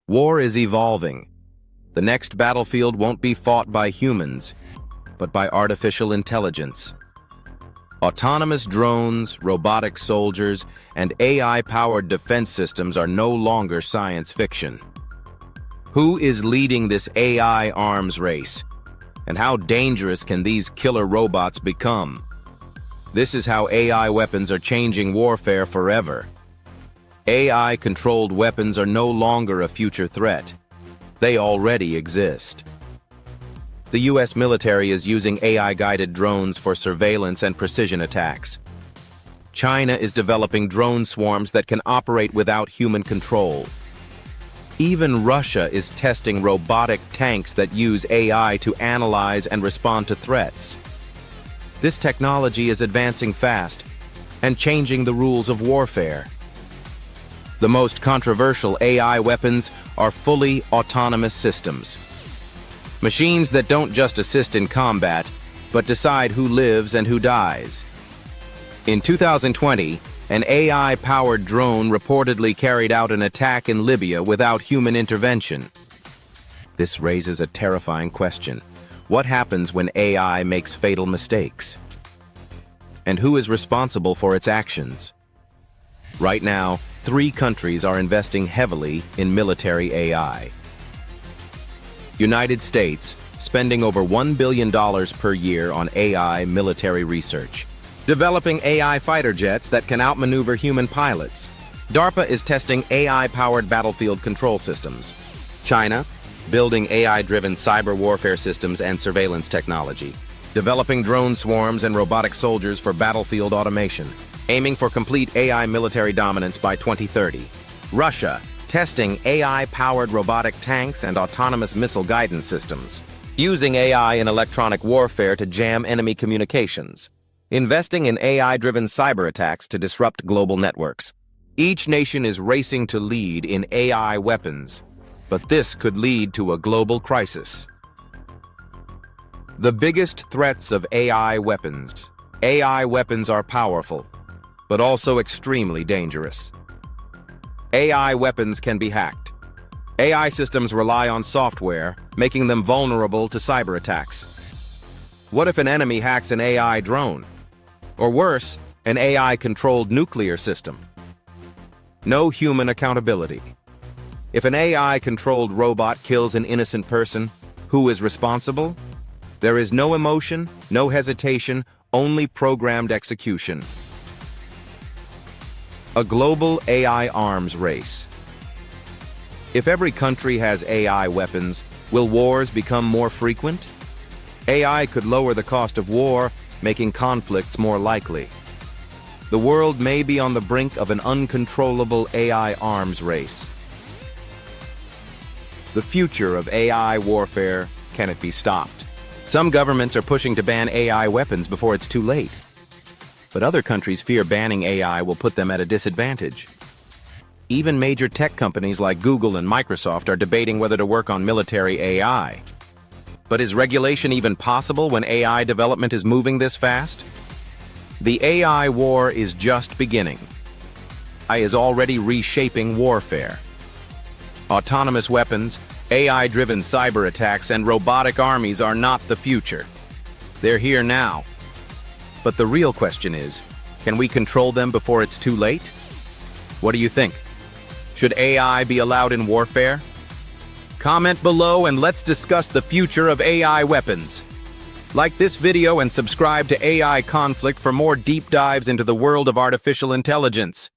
War is evolving. The next battlefield won't be fought by humans, but by artificial intelligence. Autonomous drones, robotic soldiers, and AI-powered defense systems are no longer science fiction. Who is leading this AI arms race? And how dangerous can these killer robots become? This is how AI weapons are changing warfare forever. AI-controlled weapons are no longer a future threat. They already exist. The U.S. military is using AI-guided drones for surveillance and precision attacks. China is developing drone swarms that can operate without human control. Even Russia is testing robotic tanks that use AI to analyze and respond to threats. This technology is advancing fast and changing the rules of warfare. The most controversial AI weapons are fully autonomous systems. Machines that don't just assist in combat, but decide who lives and who dies. In 2020, an AI-powered drone reportedly carried out an attack in Libya without human intervention. This raises a terrifying question. What happens when AI makes fatal mistakes? And who is responsible for its actions? Right now, 3 countries are investing heavily in military AI. United States, spending over $1 billion per year on AI military research. Developing AI fighter jets that can outmaneuver human pilots. DARPA is testing AI-powered battlefield control systems. China, building AI-driven cyber warfare systems and surveillance technology. Developing drone swarms and robotic soldiers for battlefield automation. Aiming for complete AI military dominance by 2030. Russia, testing AI-powered robotic tanks and autonomous missile guidance systems. Using AI in electronic warfare to jam enemy communications. Investing in AI-driven cyber attacks to disrupt global networks. Each nation is racing to lead in AI weapons, but this could lead to a global crisis. The biggest threats of AI weapons. AI weapons are powerful, but also extremely dangerous. AI weapons can be hacked. AI systems rely on software, making them vulnerable to cyber attacks. What if an enemy hacks an AI drone? Or worse, an AI-controlled nuclear system? No human accountability. If an AI-controlled robot kills an innocent person, who is responsible? There is no emotion, no hesitation, only programmed execution. A global AI arms race. If every country has AI weapons, will wars become more frequent? AI could lower the cost of war, making conflicts more likely. The world may be on the brink of an uncontrollable AI arms race. The future of AI warfare, can it be stopped? Some governments are pushing to ban AI weapons before it's too late. But other countries fear banning AI will put them at a disadvantage. Even major tech companies like Google and Microsoft are debating whether to work on military AI. But is regulation even possible when AI development is moving this fast? The AI war is just beginning. AI is already reshaping warfare. Autonomous weapons, AI-driven cyber attacks, and robotic armies are not the future. They're here now. But the real question is, can we control them before it's too late? What do you think? Should AI be allowed in warfare? Comment below and let's discuss the future of AI weapons. Like this video and subscribe to AI Conflict for more deep dives into the world of artificial intelligence.